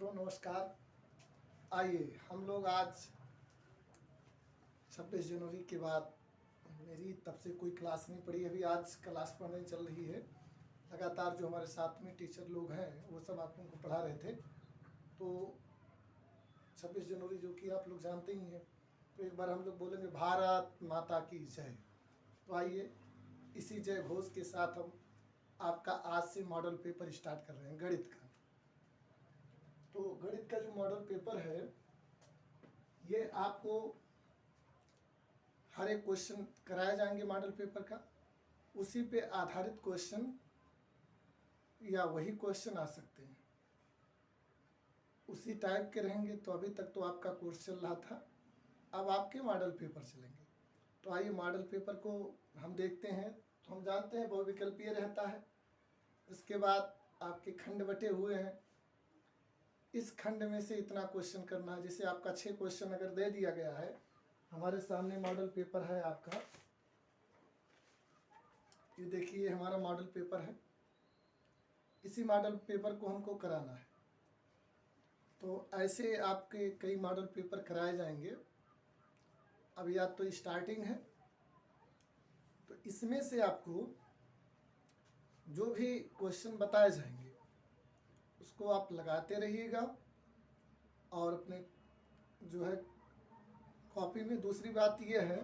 मित्रों नमस्कार। आइए हम लोग आज 26 जनवरी के बाद मेरी तब से कोई क्लास नहीं पढ़ी, अभी आज क्लास पढ़ने चल रही है। लगातार जो हमारे साथ में टीचर लोग हैं वो सब आप लोगों को पढ़ा रहे थे। तो 26 जनवरी जो कि आप लोग जानते ही हैं, तो एक बार हम लोग बोलेंगे भारत माता की जय। तो आइए इसी जय घोष के साथ हम आपका आज से मॉडल पेपर स्टार्ट कर रहे हैं गणित का। तो गणित का जो मॉडल पेपर है ये आपको हर एक क्वेश्चन कराए जाएंगे मॉडल पेपर का, उसी पे आधारित क्वेश्चन या वही क्वेश्चन आ सकते हैं, उसी टाइप के रहेंगे। तो अभी तक तो आपका कोर्स चल रहा था, अब आपके मॉडल पेपर चलेंगे। तो आइए मॉडल पेपर को हम देखते हैं। तो हम जानते हैं बहुविकल्पीय रहता है, उसके बाद आपके खंड बटे हुए हैं। इस खंड में से इतना क्वेश्चन करना है। जैसे आपका 6 क्वेश्चन अगर दे दिया गया है, हमारे सामने मॉडल पेपर है आपका, ये देखिए हमारा मॉडल पेपर है। इसी मॉडल पेपर को हमको कराना है। तो ऐसे आपके कई मॉडल पेपर कराए जाएंगे। अभी या तो स्टार्टिंग है, तो इसमें से आपको जो भी क्वेश्चन बताए जाएंगे उसको आप लगाते रहिएगा और अपने जो है कॉपी में। दूसरी बात यह है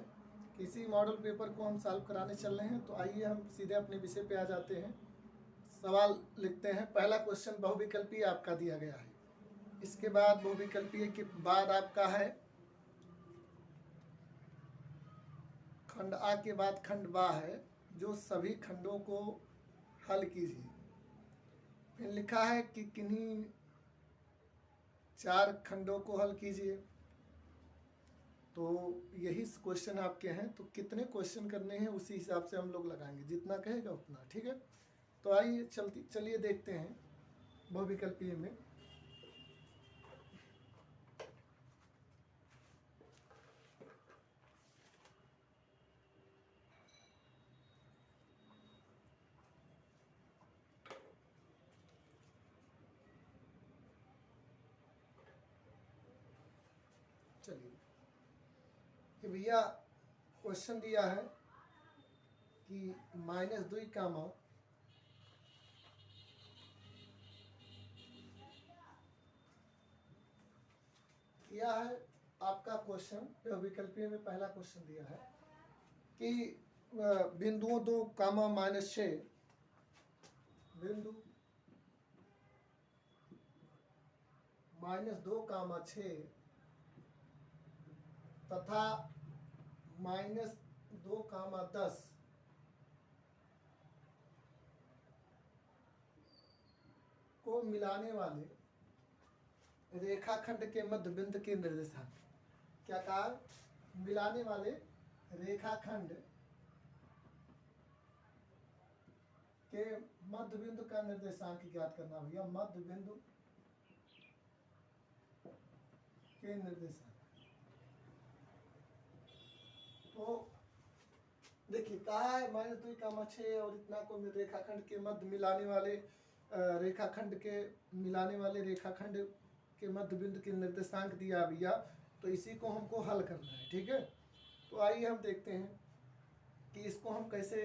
कि इसी मॉडल पेपर को हम सॉल्व कराने चल रहे हैं। तो आइए हम सीधे अपने विषय पे आ जाते हैं। सवाल लिखते हैं। पहला क्वेश्चन बहुविकल्पीय आपका दिया गया है, इसके बाद बहुविकल्पीय के बाद आपका है खंड आ के बाद खंड बा है, जो सभी खंडों को हल कीजिए। फिर लिखा है कि किन्हीं 4 खंडों को हल कीजिए। तो यही क्वेश्चन आपके हैं। तो कितने क्वेश्चन करने हैं उसी हिसाब से हम लोग लगाएंगे, जितना कहेगा उतना, ठीक है। तो आइए चलिए देखते हैं बहुविकल्पीय में। चलिए ये भैया क्वेश्चन दिया है कि -2 कामा यह है आपका क्वेश्चन। बहुविकल्पीय में पहला क्वेश्चन दिया है कि बिंदुओं 2 कामा -6, बिंदु -2 कामा 6 तथा -2 कामा 10 को मिलाने वाले रेखाखंड के मध्य बिंदु के निर्देशांक। क्या कहा? मिलाने वाले रेखाखंड के मध्य बिंदु का निर्देशांक ज्ञात करना। भैया मध्य बिंदु के निर्देशांक। तो देखिए कहा है -2 कामा 6 और इतना को रेखाखंड के मध्य मिलाने वाले रेखाखंड के मध्य बिंदु के निर्देशांक दिया भैया। तो इसी को हमको हल करना है, ठीक है। तो आइए हम देखते हैं कि इसको हम कैसे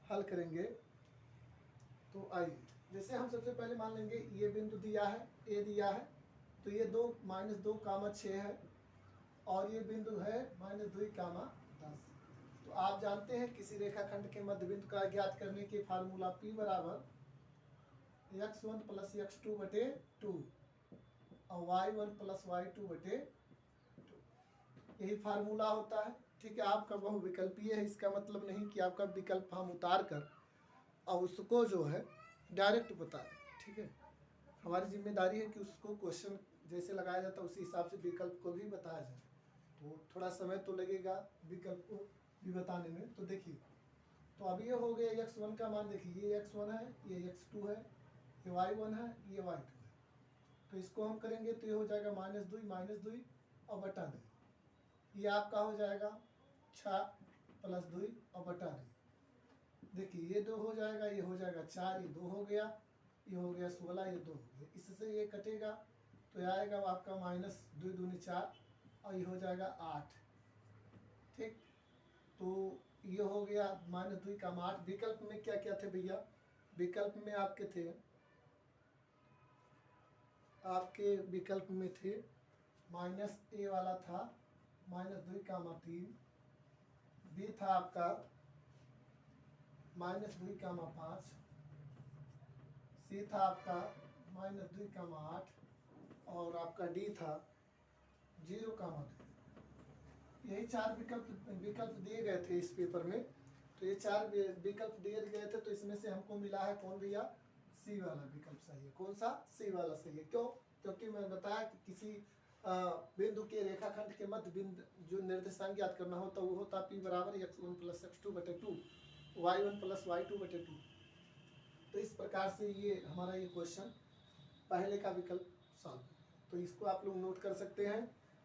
हल करेंगे। तो आइए जैसे हम सबसे पहले मान लेंगे ये बिंदु दिया है, ए दिया है, तो ये -2 कामा 6 है और ये बिंदु है -2 कामा 10। तो आप जानते हैं किसी रेखाखंड के मध्य बिंदु का ज्ञात करने के फार्मूला P बराबर x1 + x2/2 और y1 + y2/2, यही फार्मूला होता है, ठीक है। आपका बहुविकल्पीय है, इसका मतलब नहीं कि आपका विकल्प हम उतार कर और उसको जो है डायरेक्ट बता दें, ठीक है। हमारी जिम्मेदारी है कि उसको क्वेश्चन जैसे लगाया जाता है उसी हिसाब से विकल्प को भी बताया जाए। तो थोड़ा समय तो लगेगा विकल्प को भी बताने में। तो देखिए, तो अब ये हो गया x1 का मान। देखिए ये x1 है, ये x2 है, ये y1 है, ये y2 है। तो इसको हम करेंगे तो ये हो जाएगा -2 और बटा 2। ये आपका हो जाएगा 6 + 2 और बटा 2। देखिए ये 2 हो जाएगा, ये हो जाएगा 4, ये 2 हो गया, ये हो गया 16, ये 2 हो गया। इससे ये कटेगा तो यह आएगा आपका माइनस 2 दूनी 4 और ये हो जाएगा 8। ठीक, तो ये हो गया माइनस 2 का 8। विकल्प में क्या क्या थे भैया? विकल्प में आपके थे, आपके विकल्प में थे माइनस ए वाला था माइनस 2 का 3, बी था आपका माइनस 2 का 5, सी था आपका माइनस 2 का 8 और आपका डी था 0 का 2। यही 4 विकल्प दिए गए थे इस पेपर में। तो ये 4 विकल्प दिए गए थे, तो इसमें से हमको मिला है कौन भैया? सी वाला विकल्प सही है। कौन सा? सी वाला सही है। क्यों? क्योंकि मैंने बताया कि किसी बिंदु के रेखाखंड के मध्य बिंदु जो निर्देशांक ज्ञात करना होता वो होता P बराबर x1 plus x2/2 y1 plus y2/2। तो इस प्रकार से ये हमारा ये क्वेश्चन पहले का विकल्प सॉल्व। तो इसको आप लोग नोट कर सकते हैं।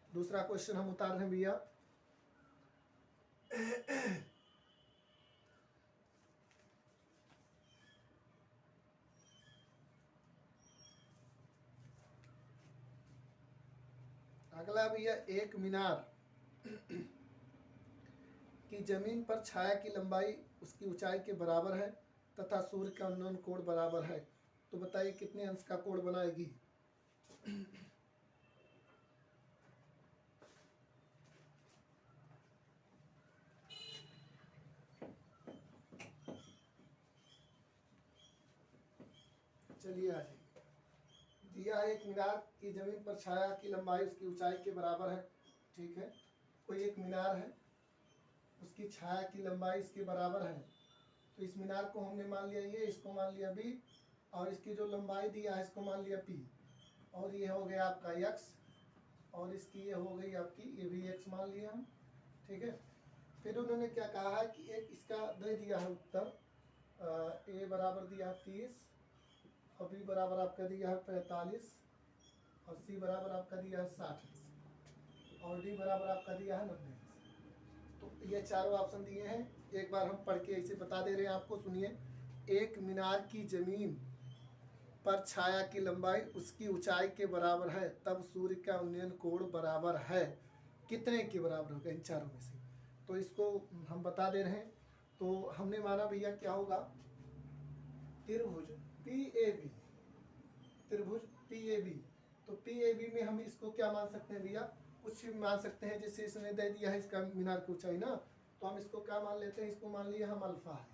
दूसरा क्वेश्चन हम उतार रहे हैं भैया। अगला भैया, एक मीनार की जमीन पर छाया की लंबाई उसकी ऊंचाई के बराबर है तथा सूर्य का उन्नयन कोण बराबर है, तो बताइए कितने अंश का कोण बनाएगी? चलिए आ जाइए। दिया एक मीनार की जमीन पर छाया की लंबाई उसकी ऊंचाई के बराबर है। ठीक है, कोई एक मीनार है, उसकी छाया की लंबाई इसके बराबर है। तो इस मीनार को हमने मान लिया ये, इसको मान लिया बी, और इसकी जो लंबाई दिया है इसको मान लिया पी, और ये हो गया आपका एक्स, और इसकी ये हो गई आपकी ये भी एक्स मान लिया हम। ठीक है, फिर उन्होंने क्या कहा है कि एक इसका दे दिया है उत्तर, ए बराबर दिया है 30 और बी बराबर आपका दिया है 45 और सी बराबर आपका दिया है 60 और डी बराबर आपका दिया है 90। तो ये चारों ऑप्शन दिए हैं। एक बार हम पढ़ के इसे बता दे रहे हैं आपको, सुनिए। एक मीनार की जमीन पर छाया की लंबाई उसकी ऊंचाई के बराबर है तब सूर्य का उन्नयन कोण बराबर है, कितने के बराबर होगा इन चारों में से? तो इसको हम बता दे रहे हैं। तो हमने माना भैया क्या होगा, त्रिभुज PAB, त्रिभुज PAB। तो PAB में हम इसको क्या मान सकते हैं भैया? कुछ भी मान सकते हैं। जैसे इसने दे दिया है इसका मीनार की ऊंचाई ना, तो हम इसको क्या मान लेते हैं? इसको मान लिया हम अल्फा है।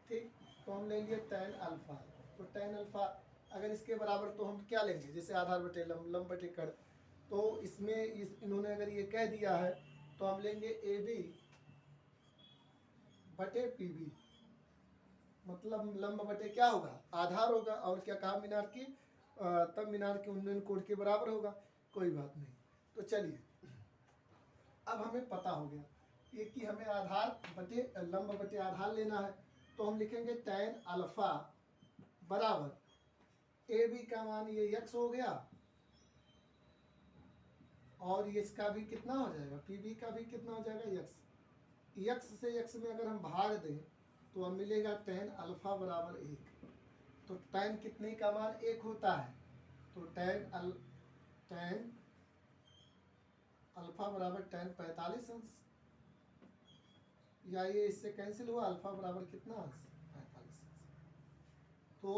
ठीक, तो हम ले लिए tan अल्फा। तो tan अल्फा अगर इसके बराबर तो हम क्या लेंगे? जैसे आधार बटे लंब बटे कड़। तो इसमें इन्होंने अगर ये कह दिया है तो हम लेंगे AB बटे PB, मतलब लंब बटे क्या होगा? आधार होगा। और क्या कहा? मीनार की तब मीनार के उन्नयन कोण के बराबर होगा। कोई बात नहीं। तो चलिए, अब हमें पता हो गया ये कि हमें आधार बटे लंब बटे आधार लेना है। तो हम लिखेंगे tan अल्फा बराबर AB का मान ये x हो गया, और ये इसका भी कितना हो जाएगा? PB का भी कितना हो जाएगा? x से x में अगर हम भाग दें तो हम मिलेगा tan अल्फा बराबर 1। तो tan कितने का मान 1 होता है? तो tan अल्फा बराबर tan 45 अंश, या ये इससे कैंसिल हुआ, अल्फा बराबर कितना अंश? 45 अंश। तो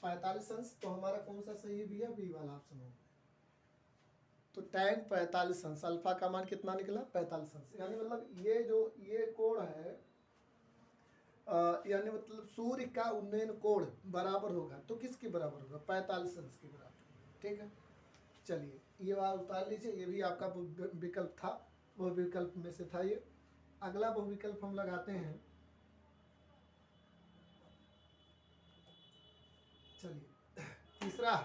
45 अंश। तो हमारा कौन सा सही है भैया? बी वाला ऑप्शन होगा। तो tan 45 अंश, अल्फा का मान कितना निकला? 45 अंश। यानी मतलब ये जो ये कोण है, यानी मतलब सूर्य का उन्नयन कोण बराबर होगा। तो किसके बराबर होगा? 45 अंश के बराबर। ठीक है, चलिए ये बात उतार लीजिए। ये भी आपका विकल्प था, वो विकल्प में से था ये। अगला वो विकल्प हम लगाते हैं। चलिए तीसरा,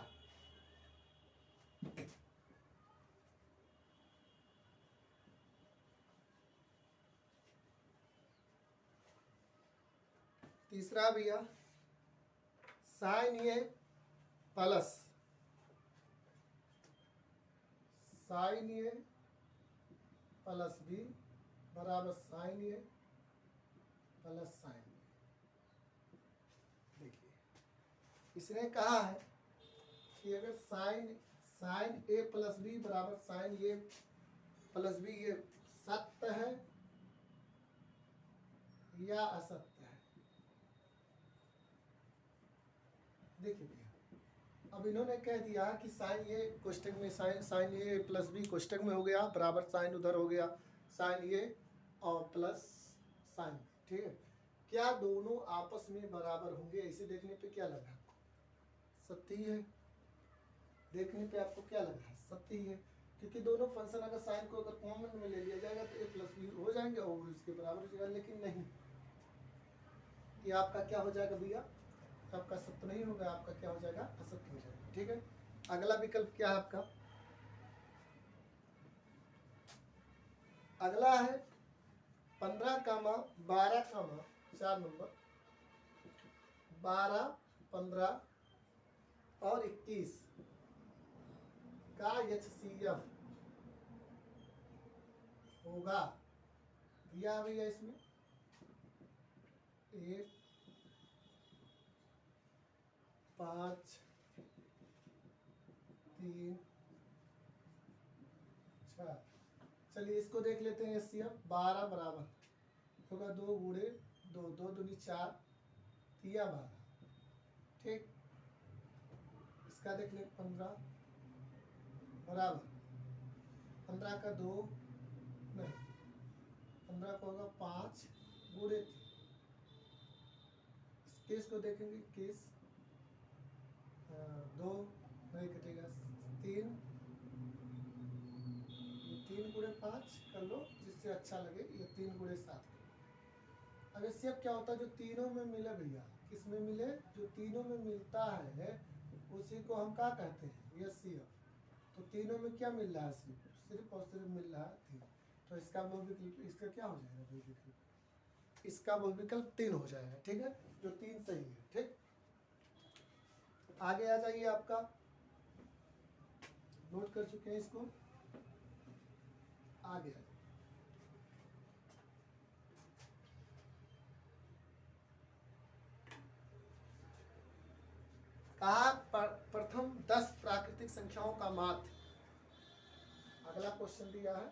तीसरा भैया, साइन ए प्लस साइन ए प्लस बी बराबर साइन ए प्लस साइन बी। देखिए, इसने कहा है कि अगर साइन साइन ए प्लस बी बराबर साइन ए प्लस बी, ये सत्य है या असत्य है? देखिए भैया, अब इन्होंने कह दिया कि साइन ये कोष्टक में साइन ये प्लस बी कोष्टक में हो गया बराबर साइन उधर हो गया साइन ये और प्लस साइन, ठीक है। क्या दोनों आपस में बराबर होंगे? ऐसे देखने पे क्या लग रहा है आपको? सत्य ही है। देखने पे आपको क्या लग रहा है? सत्य ही है, क्योंकि दोनों फंक्शन अगर साइन को अगर कॉमन में ले लिया जाएगा तो ए प्लस बी हो जाएंगे और इसके बराबर हो जाएगा, लेकिन नहीं, ये आपका क्या हो जाएगा भैया? आपका सत्य नहीं होगा, आपका क्या हो जाएगा? असत्य हो जाएगा, ठीक है। अगला विकल्प क्या है आपका? अगला है 15, 12, 4 नंबर 12, 15 और 21 का HCF होगा। दिया भैया इसमें 1, 5, 3, 4। चलिए इसको देख लेते हैं। HCF 12 बराबर होगा 2 गुणे 2, 2 दूनी 4, 3 12, ठीक। इसका देख ले 15 बराबर 15 का 2 नहीं, 15 का होगा 5 गुणे 3। इस केस को देखेंगे, केस 2 नहीं कटेगा, 3 गुणे 5 कर लो जिससे अच्छा लगे, ये 3 गुणे 7। अब इससे अब क्या होता है, जो तीनों में मिले भैया, किस में मिले? जो तीनों में मिलता है उसी को हम क्या कहते हैं? HCF। तो तीनों में क्या मिल रहा है? सिर्फ और सिर्फ मिल रहा है 3। तो इसका बहुविकल्प, इसका क्या हो जाएगा? बहुविकल्प, इसका बहुविकल्प 3 हो जाएगा, ठीक है, जो 3 सही है, ठीक। आगे आ जाइए, आपका नोट कर चुके हैं इसको, आगे कहा प्रथम 10 प्राकृतिक संख्याओं का माध्य। अगला क्वेश्चन दिया है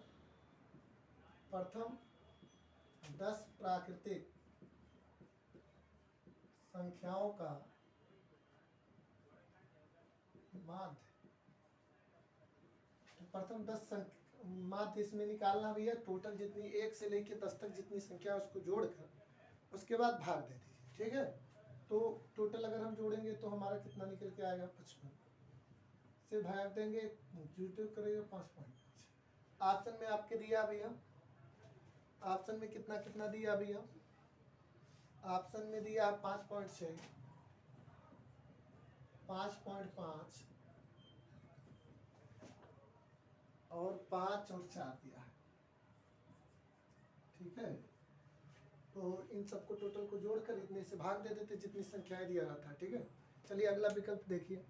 प्रथम 10 प्राकृतिक संख्याओं का माध्य। तो प्रथम 10 माध्य इसमें निकालना भी है। टोटल जितनी 1 से लेकर 10 तक जितनी संख्या है उसको जोड़कर उसके बाद भाग दे दीजिए, ठीक है। तो टोटल अगर हम जोड़ेंगे तो हमारा कितना निकल के आएगा? 55 से भाग देंगे, जीरो करेगा 5.5। ऑप्शन में आपके दिया भैया, ऑप्शन में कितना कितना दिया भैया? ऑप्शन में दिया 5.6, 5.5 और 5 और 4 दिया है, ठीक है। तो इन सबको टोटल को जोड़कर इतने से भाग दे देते जितनी संख्याएं दिया रहा था, ठीक है। चलिए अगला विकल्प देखिए।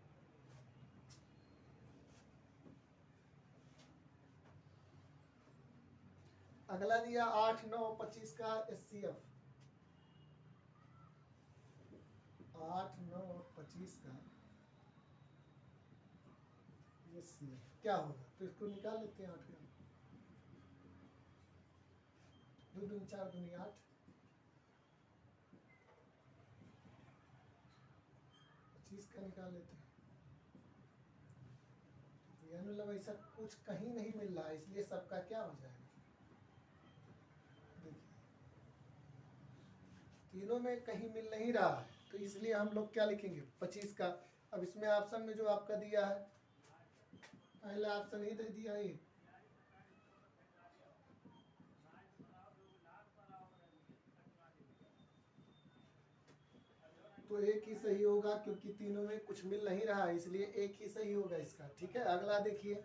अगला दिया 8, 9, 25 का HCF। 8, 9 और 25 का HCF क्या होगा? तो इसको निकाल लेते हैं। 8 का 2 दूनी 4 दूनी 8, 25 का निकाल लेते हैं। यानी मतलब ऐसा कुछ कहीं नहीं मिल रहा है, इसलिए सबका क्या हो जाएगा? देखिए तीनों में कहीं मिल नहीं रहा है, तो इसलिए हम लोग क्या लिखेंगे? 25 का। अब इसमें ऑप्शन में जो आपका दिया है, पहला ऑप्शन ही दे दिया है, तो एक ही सही होगा, क्योंकि तीनों में कुछ मिल नहीं रहा है, इसलिए एक ही सही होगा इसका, ठीक है। अगला देखिए,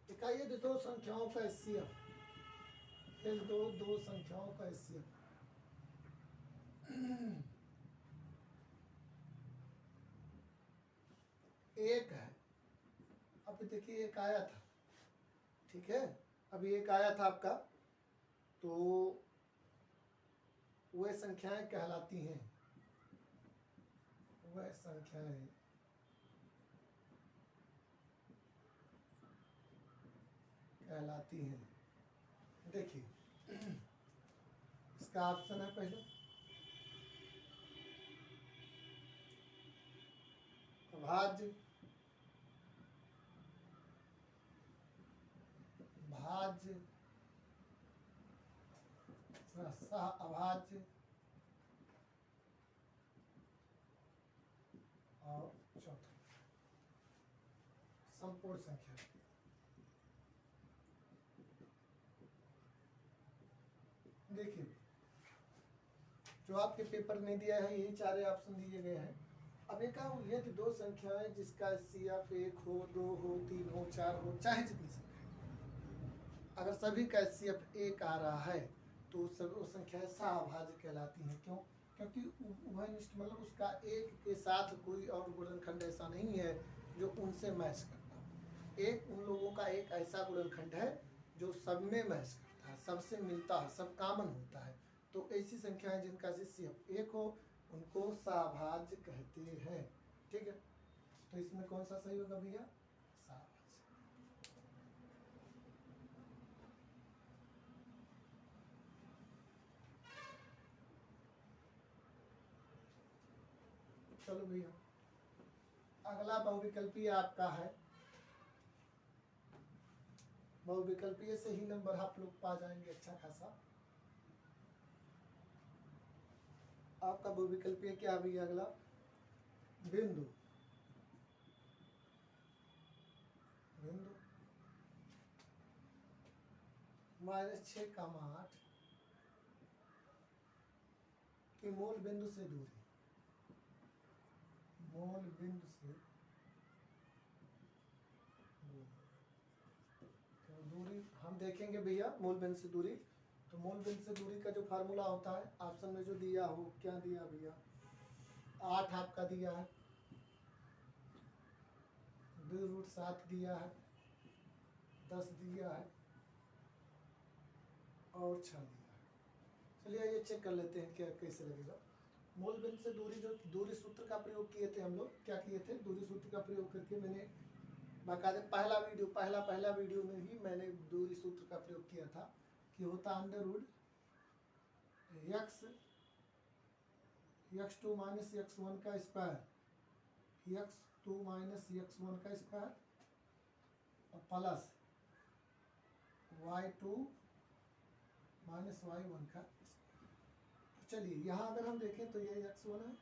दिखाइए दो संख्याओं का HCF। दो संख्याओं का HCF एक है। अब देखिए एक आया था ठीक है, अभी एक आया था आपका, तो वह संख्याएं कहलाती हैं, वह संख्याएं कहलाती हैं। देखिए इसका ऑप्शन है पहले अभाज्य, भाज्य, सह अभाज्य और चौथा संपूर्ण संख्या। देखिए जो आपके पेपर में दिया है यही चारे ऑप्शन दिए गए हैं। अब एक यदि दो संख्याएं जिसका CF 1 हो, 2 हो, 3 हो, 4 हो, चाहे जितनी संख्या, अगर सभी का CF 1 आ रहा है तो वो संख्याएं सहअभाज्य कहलाती हैं। क्यों? क्योंकि उभयनिष्ठ मतलब उसका एक के साथ कोई और गुणनखंड ऐसा नहीं है जो उनसे मैच करता हो। एक उन लोगों का एक ऐसा गुणनखंड है जो सब में मैच करता है, सबसे मिलता है, सब कॉमन होता है। तो ऐसी संख्याएं जिनका CF 1 हो उनको सहअभाज्य कहते हैं। ठीक है, तो इसमें कौन सा सही होगा भैया? सहअभाज्य। चलो भैया अगला बहुविकल्पीय आपका है। बहुविकल्पीय से ही नंबर आप लोग पा जाएंगे अच्छा खासा। आपका बहुविकल्पीय क्या भैया? अगला बिंदु, बिंदु -6,8 की मूल बिंदु से दूरी, मूल बिंदु से तो दूरी हम देखेंगे भैया। मूल बिंदु से दूरी, तो मूल बिंदु से दूरी का जो फार्मूला होता है ऑप्शन में जो दिया हो, क्या दिया भैया? 8 आपका दिया है, 2√7 दिया है, 10 दिया है और 6 दिया है। चलिए ये चेक कर लेते हैं क्या कैसे लगेगा। मूल बिंदु से दूरी, जो दूरी सूत्र का प्रयोग किए थे हम लोग, क्या किए थे? दूरी सूत्र का प्रयोग करके मैंने बाकायदा पहला वीडियो में ही मैंने दूरी सूत्र का प्रयोग किया था कि होता x2 माइनस x1 का स्क्वायर, x2 माइनस x1 का स्क्वायर और प्लस y2 माइनस y1 का स्क्वायर। चलिए यहाँ अगर हम देखें तो ये x1 है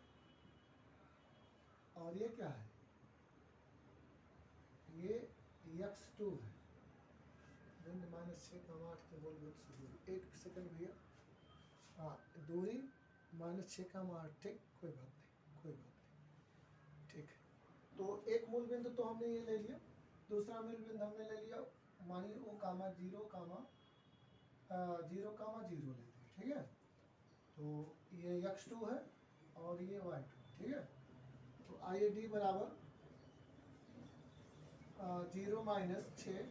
और ये क्या है? ये x2 है। बिंदु -6,8 के मूल बिंदु से दूरी, एक सेकंड भैया, हाँ दूरी -6,8, ठीक, कोई बात नहीं, कोई बात नहीं, ठीक है। तो एक मूल बिंदु तो हमने ये ले लिया, दूसरा मूल बिंदु हमने ले लिया मानिए O, 0,0 ले लिया, ठीक है। तो ये x2 है और ये y2, ठीक है। तो आइए d बराबर 0 माइनस 6,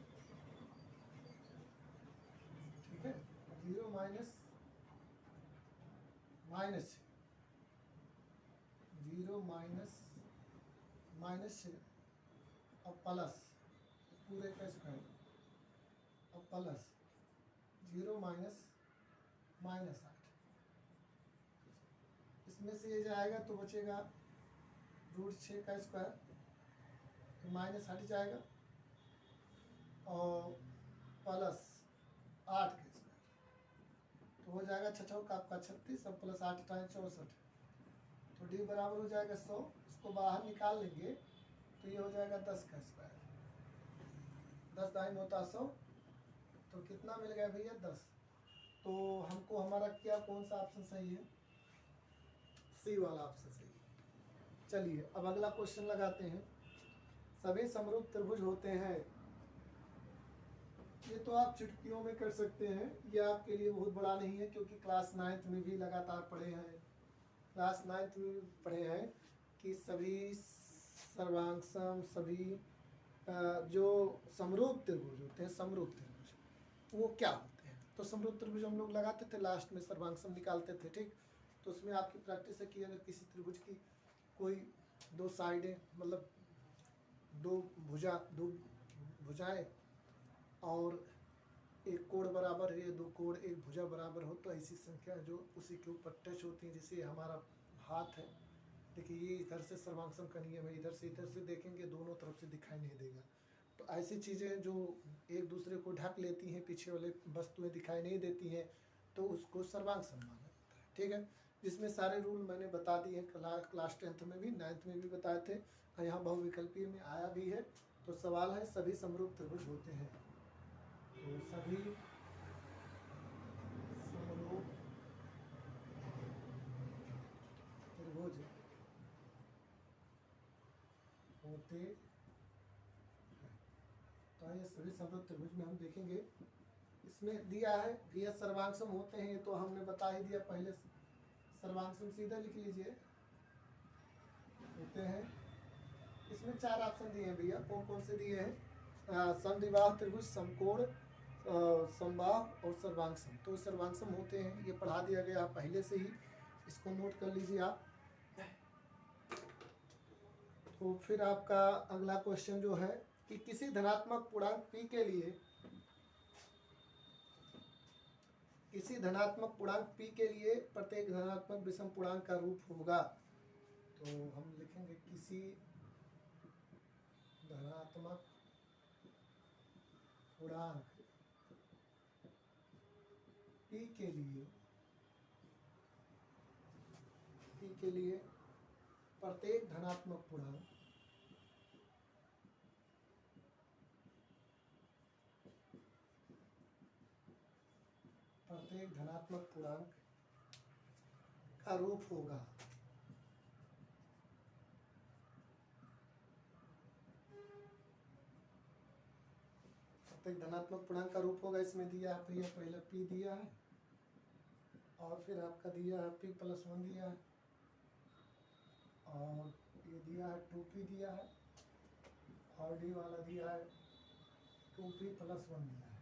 ठीक है, 0 माइनस 0 माइनस 6 और प्लस पूरे का स्क्वायर और प्लस 0 माइनस -8। इसमें से ये जाएगा तो बचेगा √6 का स्क्वायर, तो माइनस हट जाएगा और प्लस 8 का स्क्वायर, तो हो जाएगा 6 का आपका 36 और प्लस 8 टाइम 64, तो d बराबर हो जाएगा 100। इसको बाहर निकाल लेंगे तो ये हो जाएगा 10 का स्क्वायर, 10 दाइन होता 100, तो कितना मिल गया भैया? 10। तो हमको हमारा क्या कौन सा ऑप्शन सही है? सी वाला ऑप्शन सही है। चलिए अब अगला क्वेश्चन लगाते हैं। सभी समरूप त्रिभुज होते हैं, ये तो आप चुटकियों में कर सकते हैं, ये आपके लिए बहुत बड़ा नहीं है क्योंकि क्लास 9th में भी लगातार पढ़े हैं, क्लास 9th में भी पढ़े हैं कि सभी सर्वांग सम, सभी जो समरूप त्रिभुज होते हैं, समरूप त्रिभुज वो क्या होते हैं। तो समरूप त्रिभुज हम लोग लगाते थे, लास्ट में सर्वांग निकालते थे, ठीक। तो उसमें आपकी प्रैक्टिस है कि अगर किसी त्रिभुज की कोई दो साइडें, मतलब दो भुजाएं और एक कोण बराबर है, दो कोण एक भुजा बराबर हो, तो ऐसी संख्या जो उसी के ऊपर टच होती है, जैसे हमारा हाथ है, देखिए ये इधर से सर्वांग का नियम है, इधर से देखेंगे दोनों तरफ से दिखाई नहीं देगा। तो ऐसी चीज़ें जो एक दूसरे को ढक लेती हैं, पीछे वाले वस्तुएं दिखाई नहीं देती हैं, तो उसको सर्वांग माना जाता है, ठीक है। जिसमें सारे रूल मैंने बता दिए हैं, क्लास 10th में भी, 9th में भी बताए थे, और यहाँ बहुविकल्पीय में आया भी है। तो सवाल है सभी समरूप त्रिभुज होते हैं, तो सभी समरूप त्रिभुज होते हैं। तो ये सभी समरूप त्रिभुज में हम देखेंगे, इसमें दिया है कि यह सर्वांगसम होते हैं, ये तो हमने बता ही दिया पहले। सर्वांगसम सीधा लिख लीजिए, होते हैं। इसमें 4 ऑप्शन दिए हैं भैया, कौन कौन से दिए हैं, समद्विबाहु त्रिभुज, समकोण, समबाहु और सर्वांगसम। तो सर्वांगसम होते हैं, ये पढ़ा दिया गया पहले से ही, इसको नोट कर लीजिए आप। तो फिर आपका अगला क्वेश्चन जो है कि किसी धनात्मक पूर्णांक p के लिए, किसी धनात्मक पूर्णांक p के लिए प्रत्येक धनात्मक विषम पूर्णांक का रूप होगा। तो हम लिखेंगे किसी धनात्मक पूर्णांक p के लिए प्रत्येक धनात्मक पूर्णांक का रूप होगा। प्रत्येक धनात्मक पूर्णांक का रूप होगा, इसमें दिया है भैया, पहले p दिया है, और फिर आपका दिया है p+1 दिया है, और ये दिया है 2p दिया है, और डी वाला दिया है 2p+1 दिया है।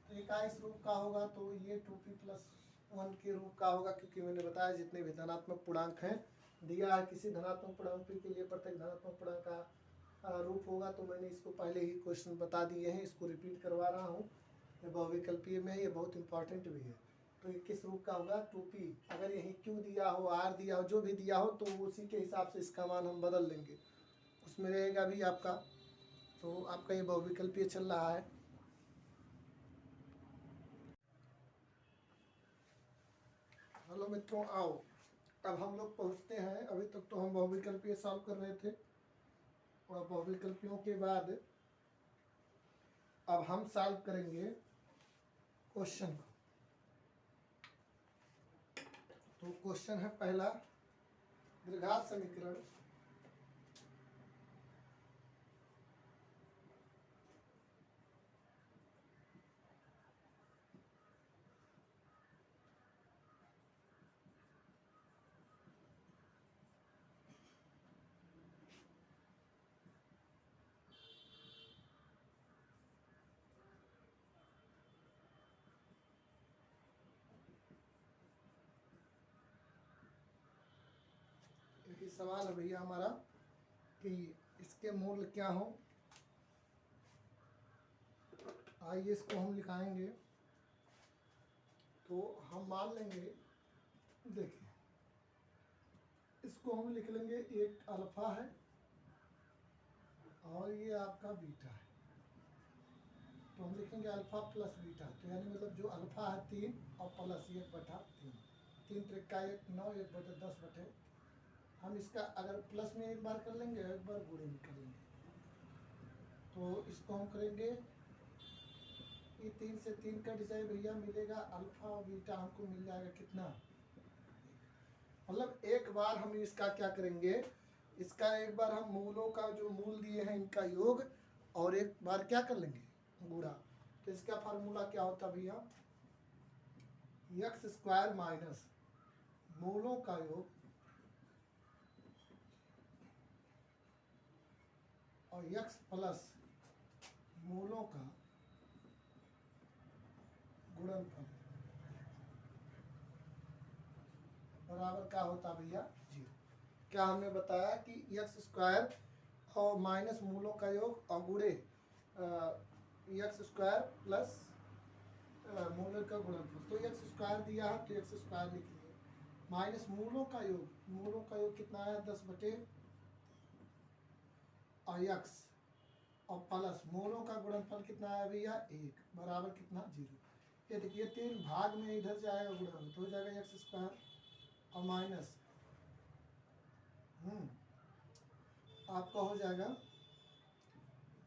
तो ये का इस रूप का होगा, तो ये 2p+1 के रूप का होगा, क्योंकि मैंने बताया जितने भी धनात्मक पूर्णांक हैं दिया है, किसी धनात्मक पूर्णांक p के लिए प्रत्येक धनात्मक पूर्णांक का रूप होगा। तो मैंने इसको पहले ही क्वेश्चन बता दिए हैं, इसको रिपीट करवा रहा हूँ, ये बहुविकल्पीय में है, ये बहुत इंपॉर्टेंट भी है। तो ये किस रूप का होगा, 2p। अगर यही q दिया हो, r दिया हो, जो भी दिया हो, तो उसी के हिसाब से इसका मान हम बदल लेंगे, उसमें रहेगा भी आपका। तो आपका ये बहुविकल्पीय चल रहा है। हेलो मित्रों, आओ अब हम लोग पहुँचते हैं। अभी तक तो हम बहुविकल्पीय सॉल्व कर रहे थे, और बहुविकल्पियों के बाद अब हम सॉल्व करेंगे क्वेश्चन को। तो क्वेश्चन है पहला, द्विघात समीकरण ये सवाल है भैया हमारा कि इसके मूल्य क्या हो। आइए इसको हम लिखाएंगे। तो हम मान लेंगे, देखिए इसको हम लिख लेंगे, एक अल्फा है और ये आपका बीटा है। तो हम लिखेंगे अल्फा प्लस बीटा, तो यानी मतलब जो अल्फा है 3 और प्लस 1/3, 3 त्रिका 1 9, 1/10 हम इसका अगर प्लस में एक बार कर लेंगे, एक बार गुणे में कर लेंगे। तो इसको हम करेंगे, ये 3 से 3 कट जाए भैया, मिलेगा अल्फा और बीटा हमको मिल जाएगा कितना, मतलब एक बार हम इसका क्या करेंगे, इसका एक बार हम मूलों का जो मूल दिए हैं इनका योग, और एक बार क्या कर लेंगे, गुणा। तो इसका फार्मूला क्या होता भैया, x² माइनस मूलों का योग और x प्लस मूलों का गुणनफल बराबर क्या होता भैया 0। क्या हमने बताया कि एक्स स्क्वायर और माइनस मूलों का योग और गुणे एक्स स्क्वायर प्लस मूलों का गुणनफल। तो एक्स स्क्वायर दिया है तो एक्स स्क्वायर लिख लिए, माइनस मूलों का योग कितना है 10 बटे और एक्स और प्लस मूलों का गुणनफल कितना है भैया 1 बराबर कितना 0। ये देखिए 3 भाग में इधर जाएगा गुणन तो हो जाएगा एक्स स्क्वायर और माइनस आपका हो जाएगा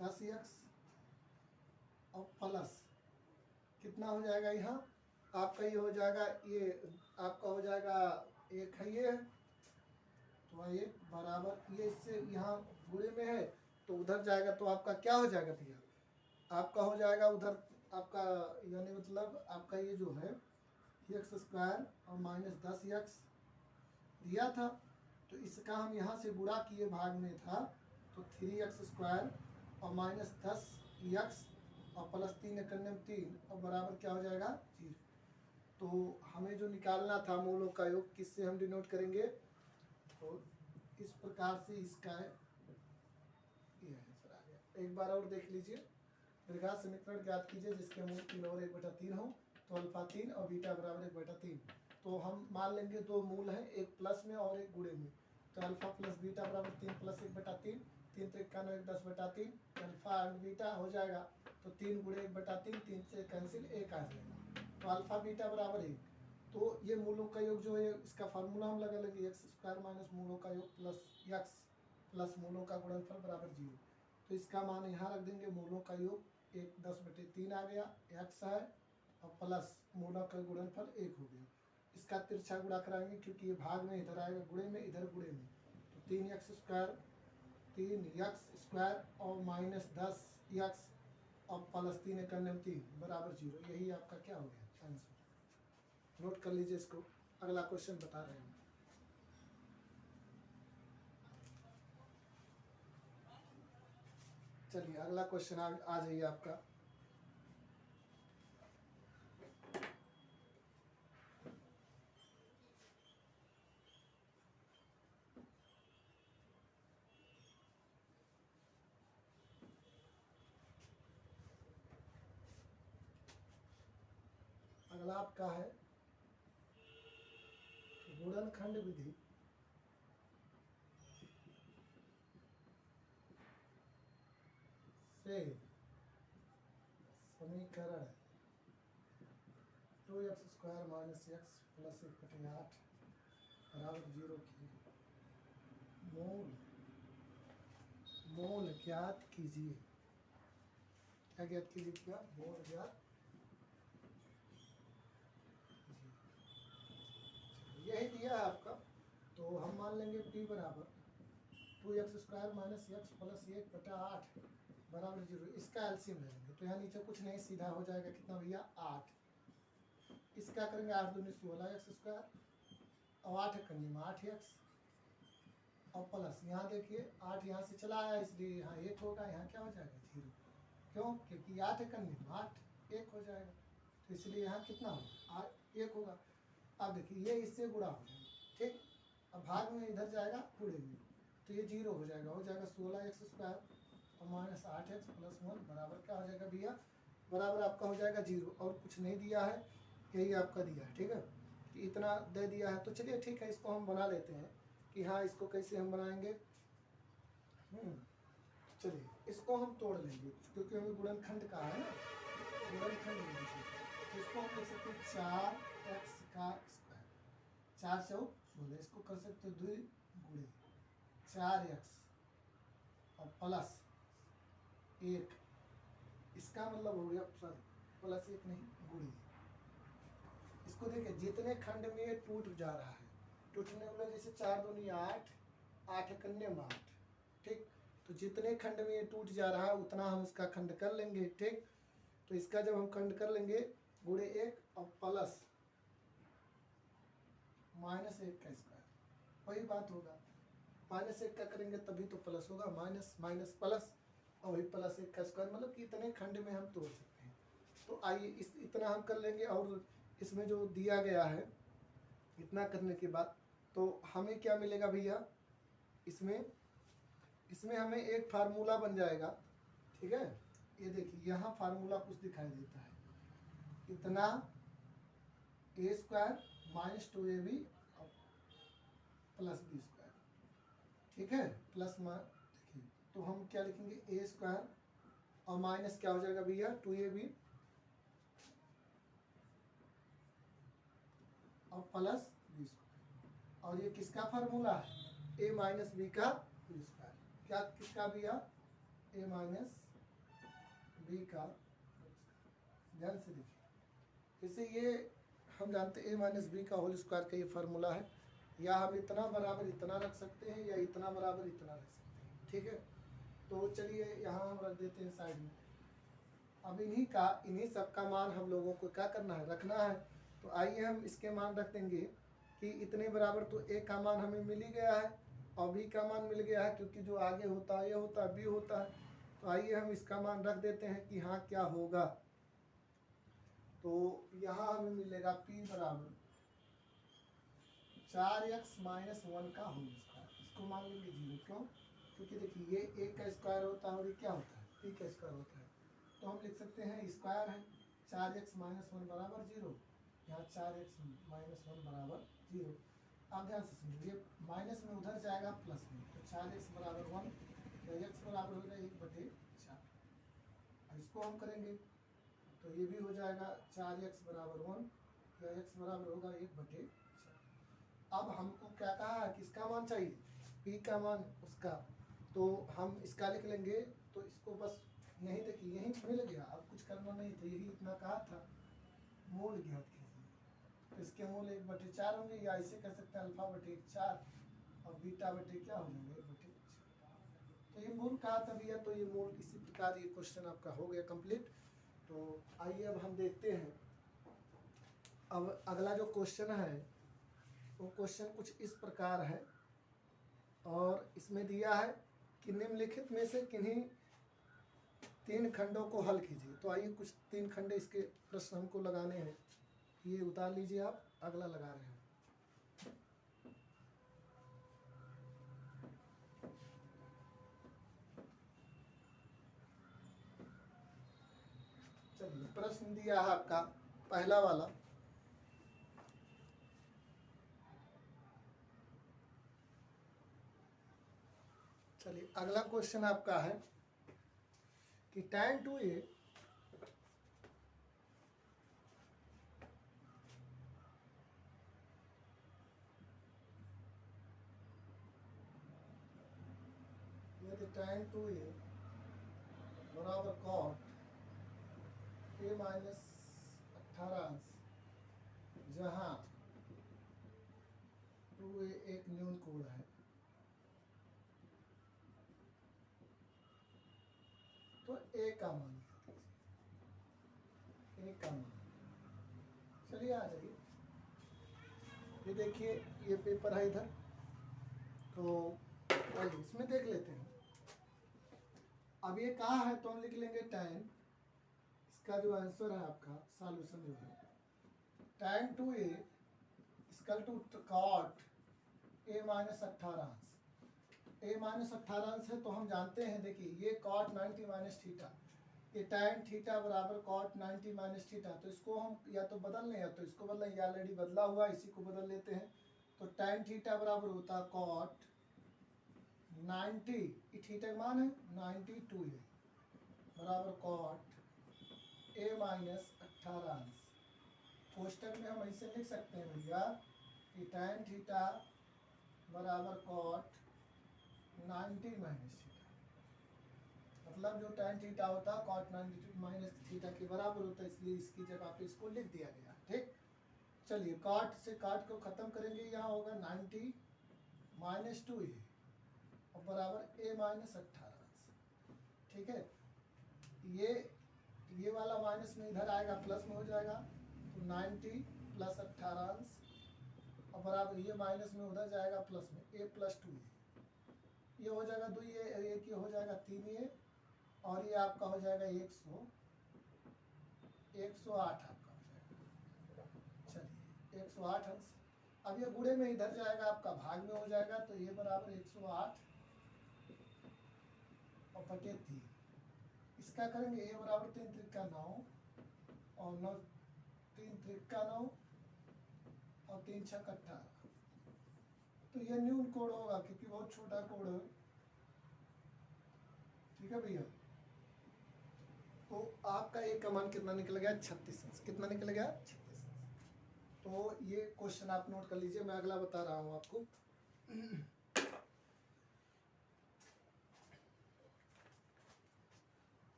10x और प्लस कितना हो जाएगा यहाँ आपका ये हो जाएगा, ये आपका हो जाएगा एक है ये तो ये बराबर ये इससे यहाँ गुणे में है तो उधर जाएगा तो आपका क्या हो जाएगा भैया, आपका हो जाएगा उधर आपका यानी मतलब आपका ये जो है एक्स स्क्वायर और माइनस 10x दिया था तो इसका हम यहाँ से गुणा किए भाग में था तो 3x स्क्वायर और माइनस 10x और प्लस 3 एकन्यम 3 और बराबर क्या हो जाएगा 0। तो हमें जो निकालना था मूलों का योग किससे हम डिनोट करेंगे, तो इस प्रकार से इसका ये आंसर आ गया। एक बार और देख लीजिए, दीर्घात समीकरण ज्ञात कीजिए जिसके मूल 3 और 1/3 हो तो अल्फा 3 और बीटा बराबर 1/3। तो हम मान लेंगे दो मूल हैं, एक प्लस में और एक गुणे में, तो अल्फा प्लस बीटा बराबर 3 प्लस 1/3, 3 तो 91 10/3, अल्फा एंड बीटा हो जाएगा तो 3 गुणे 1/3, 3 से कैंसिल 1 आ जाएगा तो अल्फा बीटा बराबर 1। तो ये मूलों का योग जो है इसका फार्मूला हम लगा लेंगे एक्स स्क्वायर माइनस मूलों का योग प्लस एक्स प्लस मूलों का गुणनफल बराबर 0। तो इसका मान यहाँ रख देंगे, मूलों का योग 1 10/3 आ गया, एक्स है और प्लस मूलों का गुणनफल 1 हो गया। इसका तिरछा गुणा कराएंगे क्योंकि ये भाग में इधर आएगा गुणे में इधर गुणे में, तो 3x स्क्वायर और माइनस 10x और प्लस 3 एकन्यम 3 बराबर 0। यही आपका क्या हो गया आंसर। नोट कर लीजिए इसको, अगला क्वेश्चन बता रहे हैं। चलिए अगला क्वेश्चन आ जाइए आपका। अगला आपका है गुणनखंड विधि से समीकरण 2x square minus x plus 1/8 बराबर 0 की मूल ज्ञात कीजिए। क्या ज्ञात कीजिएगा, मूल ज्ञात यही दिया है आपका। तो हम मान लेंगे p बराबर 2x square minus x plus 1/8 बराबर 0। इसका एलसीएम ले लेंगे तो यहाँ नीचे कुछ नहीं, सीधा हो जाएगा कितना भैया 8। इसका करेंगे 8 दूनी 16 एक्स स्क्वायर और 8 करने में 8x और प्लस यहाँ देखिए 8 यहाँ से चला आया इसलिए यहाँ 1 होगा, यहाँ क्या हो जाएगा 0। क्यों, क्योंकि 8 करने में 8 1 हो जाएगा तो इसलिए यहाँ कितना होगा 1 होगा। अब देखिए ये इससे गुणा हो जाएगा, ठीक। अब भाग में इधर जाएगा गुणे में तो ये 0 हो जाएगा 16x स्क्वायर और माइनस 8x प्लस 1 बराबर क्या हो जाएगा भैया, बराबर आपका हो जाएगा 0। और कुछ नहीं दिया है, यही आपका दिया है, ठीक है। कि इतना दे दिया है तो चलिए ठीक है, इसको हम बना लेते हैं कि हाँ इसको कैसे हम बनाएंगे। चलिए इसको हम तोड़ लेंगे क्योंकि हमें गुणनखंड का है ना, गुणनखंड इसको हम लिख सकते हैं 4x का स्क्वायर, 4 चौक 16, इसको कर सकते हो 2 गुणे 4x और प्लस 1, इसका मतलब हो गया सॉरी प्लस 1 नहीं गुणे। इसको देखिए जितने खंड में ये टूट जा रहा है, टूटने वाला जैसे 4 दूनी 8, 8 एकन्य 8, ठीक। तो जितने खंड में ये टूट जा रहा है उतना हम इसका खंड कर लेंगे, ठीक। तो इसका जब हम खंड कर लेंगे गुणे 1 और प्लस -1 का स्क्वायर, वही बात होगा। माइनस 1 का करेंगे तभी तो प्लस होगा, माइनस माइनस प्लस और वही प्लस 1 का स्क्वायर, मतलब कि इतने खंड में हम तोड़ सकते हैं। तो आइए इतना हम कर लेंगे। और इसमें जो दिया गया है इतना करने के बाद तो हमें क्या मिलेगा भैया, इसमें हमें एक फार्मूला बन जाएगा, ठीक है। ये देखिए यहाँ फार्मूला कुछ दिखाई देता है, इतना a square minus 2ab plus b square, ठीक है, प्लस देखिए तो हम क्या लिखेंगे ए स्क्वायर और माइनस क्या हो जाएगा भैया 2ab और प्लस बी स्क्वायर। और ये किसका फार्मूला है, ए माइनस बी का होल स्क्वायर। क्या किसका भैया, ए माइनस बी का, ध्यान से देखिए। जैसे ये हम जानते हैं ए माइनस बी का होल स्क्वायर का ये फार्मूला है, या हम इतना बराबर इतना रख सकते हैं या इतना बराबर इतना रख सकते हैं, ठीक है। तो चलिए यहाँ हम रख देते हैं साइड में। अब इन्हीं सब का मान हम लोगों को क्या करना है, रखना है। तो आइए हम इसके मान रख देंगे कि इतने बराबर, तो ए का मान हमें मिल ही गया है और बी का मान मिल गया है, क्योंकि जो आगे होता है ये होता है बी होता है। तो आइए हम इसका मान रख देते हैं कि हाँ क्या होगा। तो यहाँ हमें मिलेगा p बराबर 4x माइनस 1 का होल स्क्वायर। इसको मान लेंगे 0, क्यों, क्योंकि देखिए ये a का स्क्वायर होता है और ये क्या होता है p का स्क्वायर होता है। तो हम लिख सकते हैं स्क्वायर है 4x माइनस 1 बराबर 0, यहाँ 4x माइनस 1 बराबर 0। आप ध्यान से सुनिए, ये माइनस में उधर जाएगा प्लस में, तो 4x बराबर 1, तो x बराबर हो जाएगा 1/4। इसको हम करेंगे तो ये भी हो जाएगा 4x बराबर 1, या x बराबर होगा 1/4। अब हमको क्या कहा है, किसका मान चाहिए, p का मान उसका। तो हम इसका लिख लेंगे, तो इसको बस यहीं देखिए यहीं मिल गया, अब कुछ करना नहीं था, यही इतना कहा था। मूल ज्ञात कीजिए, तो इसके मूल 1/4 होंगे, या ऐसे कह सकते हैं अल्फा/4 और बीटा/, क्या हो जाएगा 1/4। तो ये मूल कहा था भैया, तो ये मूल इसी प्रकार ये क्वेश्चन आपका हो गया कंप्लीट। तो आइए अब हम देखते हैं, अब अगला जो क्वेश्चन है वो क्वेश्चन कुछ इस प्रकार है, और इसमें दिया है कि निम्नलिखित में से किन्हीं 3 खंडों को हल कीजिए। तो आइए कुछ 3 खंड इसके प्रश्न हमको लगाने हैं, ये उतार लीजिए आप, अगला लगा रहे हैं। चलिए प्रश्न दिया है आपका पहला वाला, चलिए अगला क्वेश्चन आपका है कि tan 2a यदि tan 2a बराबर cot a माइनस 18 जहाँ 2a एक न्यून कोण है, तो a का मान, a का मान, चलिए आ जाइए, ये देखिए ये पेपर है इधर, तो आइए इसमें देख लेते हैं। अब ये कहा है तो हम लिख लेंगे tan, इसका जो आंसर है आपका सॉल्यूशन जो है tan 2a equal to cot a minus 18, a minus 18 है। तो हम जानते हैं, देखिए ये cot 90 माइनस थीटा, ये tan थीटा बराबर cot 90 माइनस थीटा। तो इसको हम या तो बदल लें या तो इसको बदलें, या ऑलरेडी बदला हुआ इसी को बदल लेते हैं। तो tan थीटा बराबर होता है cot 90, ये थीटा का मान है 92a बराबर cot a माइनस 18। कोष्टक में हम ऐसे लिख सकते हैं भैया कि tan थीटा बराबर cot 90 माइनस थीटा, मतलब जो tan थीटा होता है cot 90 माइनस थीटा के बराबर होता है, इसलिए इसकी जगह पे इसको लिख दिया गया, ठीक। चलिए cot से cot को खत्म करेंगे, यहाँ होगा 90 माइनस 2a और बराबर a माइनस 18, ठीक है। ये वाला माइनस में इधर आएगा प्लस में हो जाएगा, तो 90 प्लस 18 और बराबर ये माइनस में उधर जाएगा प्लस में a प्लस 2a, ये हो जाएगा 2 ये, एक ये हो जाएगा 3 ये, और ये आपका हो जाएगा 108 आपका हो जाएगा। चलिए 108 अंश। अब ये गुणे में इधर जाएगा, आपका भाग में हो जाएगा, तो ये बराबर 108 और बटे 3। इसका करेंगे ये बराबर 3 त्रिका 9 और 9 3 त्रिका 9 और 3 छक 18। तो ये न्यून कोड होगा क्योंकि बहुत छोटा कोड है। ठीक है भैया, तो आपका एक का मान कितना निकल गया? 36 अंश। कितना निकल गया? 36 अंश। तो ये क्वेश्चन आप नोट कर लीजिए, मैं अगला बता रहा हूँ आपको।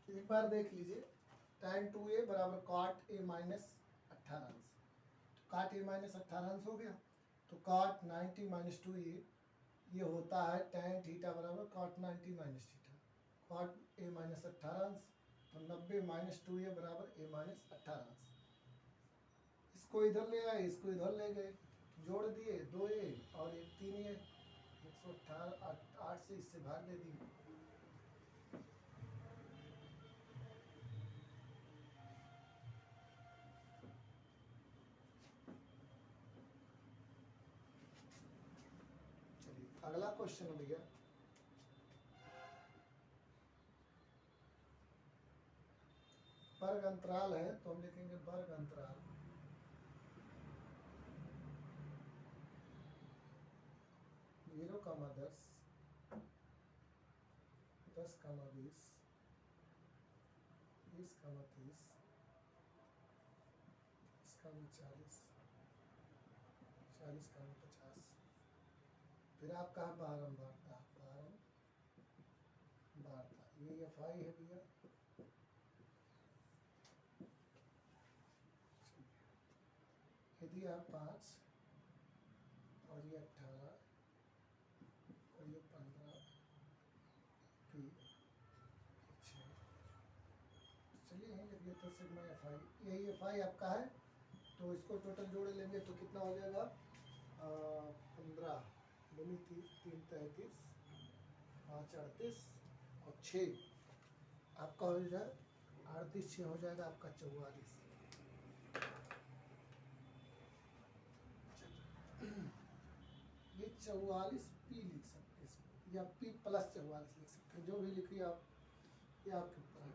एक बार देख लीजिए, tan 2a बराबर cot a माइनस 18 अंश। cot a माइनस 18 अंश हो गया, तो cot 90 माइनस 2a ये होता है tan थीटा बराबर cot 90 minus theta. cot a minus 18 अंश, तो 90 माइनस 2a बराबर a माइनस 18 अंश। इसको इधर ले आए, इसको इधर ले गए, जोड़ दिए 2a और एक 3a, 118 8 से इससे भाग दे दिए। चलिए अगला क्वेश्चन हो गया, वर्ग अंतराल है, तो हम लिखेंगे वर्ग अंतराल 0,10 10,20 20,30 30,40 40,50। फिर आपका है बारंबारता, बारंबारता ये FI है भैया। ये दिया 5 और ये 18 और ये 15 फिर 6। चलिए यहीं लिख देते हैं सिग्मा FI। यही FI आपका है, तो इसको टोटल जोड़ लेंगे तो कितना हो जाएगा? 15 दूनी 30 3 33 5 38 और 6 आपका हो जाएगा 38 6 हो जाएगा आपका 44। ये 44 P लिख सकते हैं इसको, या P प्लस 44 लिख सकते हैं, जो भी लिखिए आप, ये आपके ऊपर है।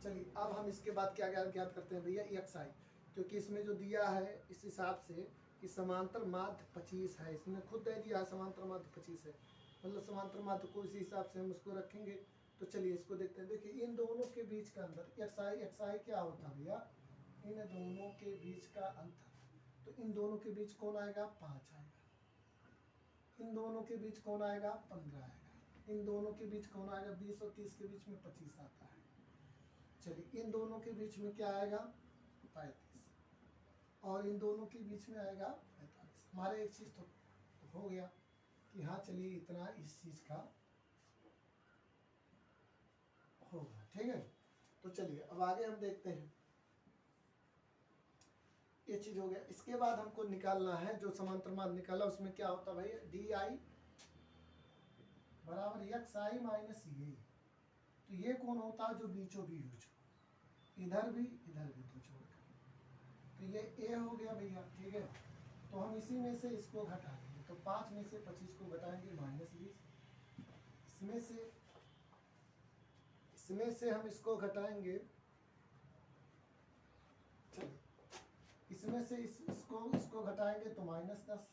चलिए अब हम इसके बाद क्या ज्ञात करते हैं भैया? XI, क्योंकि इसमें जो दिया है इस हिसाब से कि समांतर माध्य 25 है, इसने खुद दे दिया है समांतर माध्य 25 है, मतलब समांतर माध्य को इसी हिसाब से हम उसको रखेंगे। तो चलिए इसको देखते हैं। देखिए इन दोनों के बीच का अंतर XI क्या होता है भैया? इन दोनों के बीच का अंतर, तो इन दोनों के बीच कौन आएगा? 5 आएगा। इन दोनों के बीच कौन आएगा? 15 आएगा। इन दोनों के बीच कौन आएगा? 20 और 30 के बीच में 25 आता है। चलिए इन दोनों के बीच में क्या आएगा? 35, और इन दोनों के बीच में आएगा 45। हमारे एक चीज़ तो हो गया कि हाँ चलिए इतना इस चीज़ का होगा। ठीक है, तो चलिए अब आगे हम देखते हैं। ये चीज़ हो गया। इसके बाद हमको निकालना है जो समांतर माध्य निकाला, उसमें क्या होता है भाई? DI बराबर XI माइनस ये। तो ये कौन होता है? जो बीचों बीच, इधर भी दो छोड़कर, तो ये A हो गया भैया। ठीक है, तो हम इसी में से इसको घटा लेंगे, तो 5 में से 25 को घटाएंगे -20। इसमें से हम इसको घटाएंगे, चलिए इसमें से इसको घटाएंगे तो -10,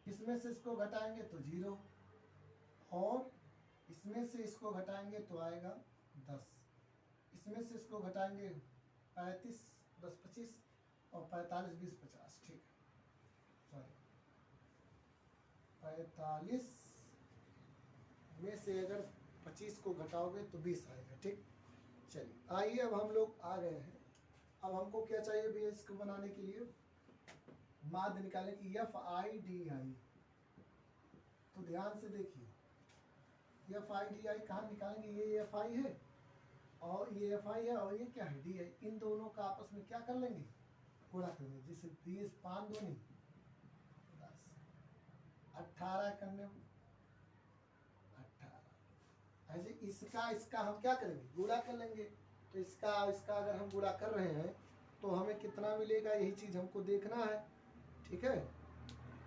इसमें से इसको घटाएंगे तो 0, और इसमें से इसको घटाएंगे तो आएगा 10, इसमें से इसको घटाएंगे 35 10 25 और 45 20 50। ठीक है, सॉरी 45 में से अगर 25 को घटाओगे तो 20 आएगा। ठीक, चलिए आइए अब हम लोग आ गए हैं। अब हमको क्या चाहिए भैया? इसको बनाने के लिए माध्य निकालने की FI DI। तो ध्यान से देखिए, FI DI कहाँ निकालेंगे? ये FI है और ये FI है, और ये क्या है? DI। इन दोनों का आपस में क्या कर लेंगे? गुणा करेंगे, जिससे 20 5 दूनी 18 करने 18 ऐसे इसका हम क्या करेंगे, गुणा कर लेंगे। तो इसका अगर हम गुणा कर रहे हैं तो हमें कितना मिलेगा, यही चीज़ हमको देखना है। ठीक है,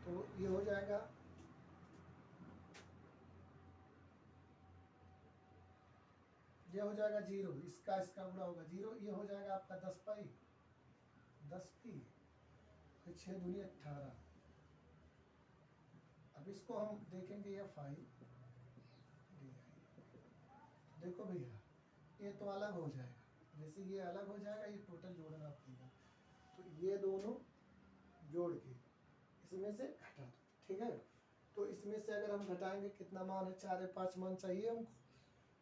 तो ये हो जाएगा ये हो जाएगा 0, इसका गुणा होगा 0, ये हो जाएगा आपका 10 पाई 10 पी, 6 दूनी 18। अब इसको हम देखेंगे ये फाइल, देखो भैया ये तो अलग हो जाएगा, जैसे ये अलग हो जाएगा, ये टोटल जोड़ना पड़ेगा। तो ये दोनों जोड़ के इसमें से घटा दो। ठीक है, तो इसमें से अगर हम घटाएंगे कितना मान है, 4 या 5 मान चाहिए हमको,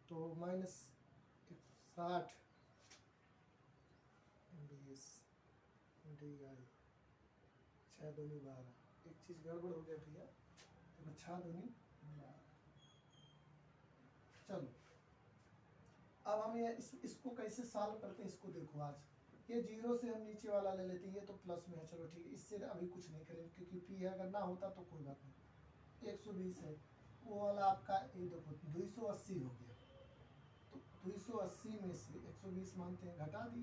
तो -60 20 DI 6 दूनी 12। एक चीज़ गड़बड़ हो गया भैया, तो 6 दूनी 12। चलो अब हम ये इसको कैसे सॉल्व करते हैं, इसको देखो। आज ये 0 से हम नीचे वाला ले लेते हैं, ये तो प्लस में है, चलो ठीक है, इससे अभी कुछ नहीं करेंगे क्योंकि पी है, अगर ना होता तो कोई बात नहीं। 120 है, वो वाला आपका ये देखो 280 हो गया, तो 280 में से 120 मानते हैं, घटा दी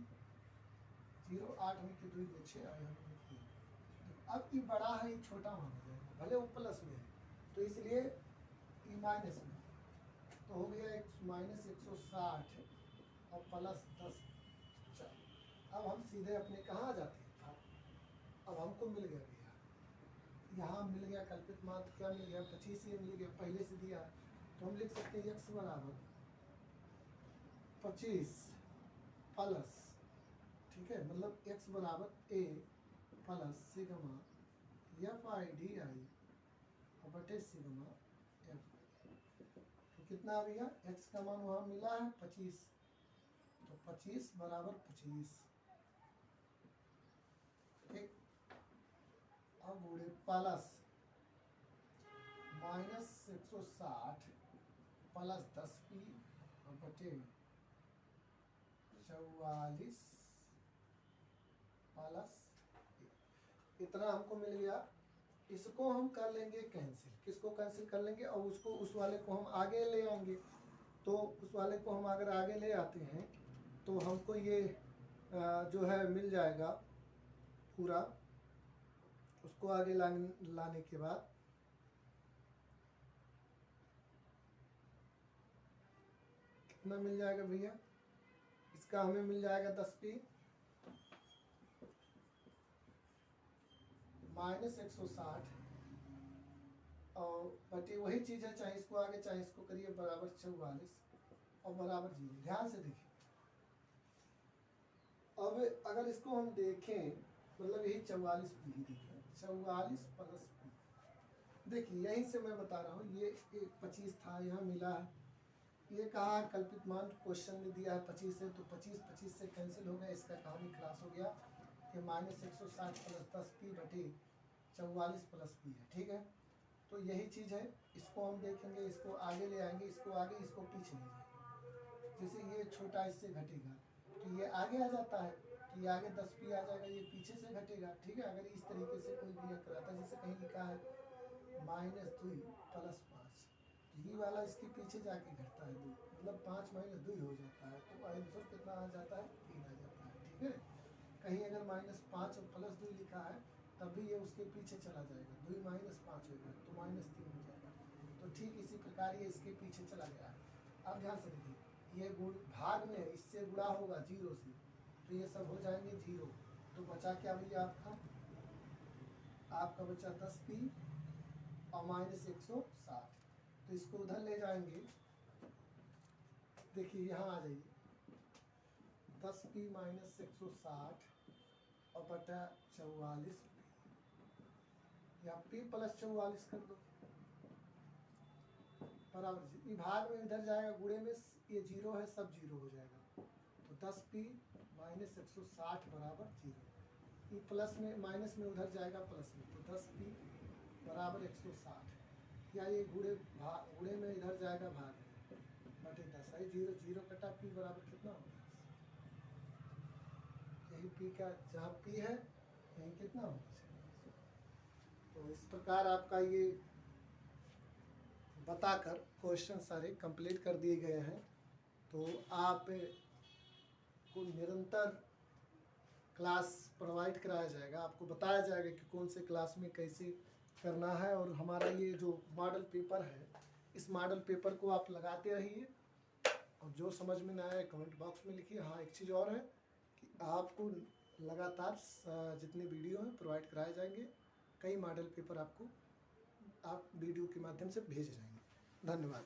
0 8 में के 2 6 आए हम। अब ये बड़ा है, ये छोटा माना जाएगा, भले वो प्लस में है, तो इसलिए ये माइनस में, तो हो गया -160 और +10। अब हम सीधे अपने कहाँ आ जाते हैं, अब हमको मिल गया भैया, यहाँ मिल गया कल्पित मान, क्या मिल गया 25, ये मिल गया पहले से दिया, तो हम लिख सकते हैं x बराबर 25 प्लस, ठीक है, मतलब x बराबर a प्लस सिग्मा FIDI बटे सिग्मा f। तो कितना आ गया, x का मान वहाँ मिला है 25, तो 25 बराबर 25, ठीक। अब गुणे प्लस -160 प्लस 10p बटे 44 प्लस, इतना हमको मिल गया। इसको हम कर लेंगे कैंसिल, किसको कैंसिल कर लेंगे, और उसको उस वाले को हम आगे ले आएंगे। तो उस वाले को हम अगर आगे ले आते हैं तो हमको ये जो है मिल जाएगा पूरा। उसको आगे लाने के बाद कितना मिल जाएगा भैया, इसका हमें मिल जाएगा 10p -160 और बटे वही चीज़ है, चाहे इसको आगे चाहे इसको करिए, बराबर 44 और बराबर 0। ध्यान से देखिए, अब अगर इसको हम देखें, मतलब यही 44 पी ही देखें, 44 प्लस पी, देखिए यहीं से मैं बता रहा हूँ, ये 25 था, यहाँ मिला है, ये कहा कल्पित मान क्वेश्चन में दिया है 25 है, तो 25 से कैंसिल हो गया, इसका कहानी क्लास हो गया कि -160 प्लस 10p बटे 44 प्लस p है। ठीक है, तो यही चीज़ है, इसको हम देखेंगे, इसको आगे ले आएंगे, इसको आगे इसको पीछे ले जाएंगे। जैसे ये छोटा इससे घटेगा तो ये आगे आ जाता है, तो ये आगे 10p आ जाएगा, ये पीछे से घटेगा। ठीक है, अगर इस तरीके से कोई क्लियर कराता है, जैसे कहीं लिखा है -2 प्लस 5, ये वाला इसके पीछे जाके घटता है 2, मतलब 5 - 2 हो जाता है, तो आंसर कितना आ जाता है, 3 आ जाता है। ठीक है, कहीं अगर -5 और +2 लिखा है तब भी ये उसके पीछे चला जाएगा, 2 - 5 होगा तो -3 हो जाएगा। तो ठीक इसी प्रकार ये इसके पीछे चला गया है। अब ध्यान से देखिए, ये गुण भाग में है, इससे गुणा होगा 0 से, तो ये सब हो जाएंगे 0, तो बचा क्या भैया आपका बचा 10p और -160, तो इसको उधर ले जाएंगे। देखिए यहाँ आ जाइए, 10p -160 और बटा 44, या p + 44 कर दो, बराबर ये भाग में इधर जाएगा, गुणे में ये 0 है, सब 0 हो जाएगा, तो 10p -160 बराबर 0। ये प्लस में माइनस में उधर जाएगा प्लस में, तो 10p बराबर 160, या ये गुणे में इधर जाएगा भाग में, बटे 10 है, 0 0 कटा p बराबर कितना होगा, यही p का, जहाँ p है यही कितना होगा। तो इस प्रकार आपका ये बताकर क्वेश्चन सारे कंप्लीट कर दिए गए हैं। तो आप को निरंतर क्लास प्रोवाइड कराया जाएगा, आपको बताया जाएगा कि कौन से क्लास में कैसे करना है। और हमारा ये जो मॉडल पेपर है, इस मॉडल पेपर को आप लगाते रहिए, और जो समझ में ना आए कमेंट बॉक्स में लिखिए। हाँ, एक चीज़ और है कि आपको लगातार जितने वीडियो हैं प्रोवाइड कराए जाएंगे, कई मॉडल पेपर आपको वीडियो के माध्यम से भेजे जाएंगे। धन्यवाद।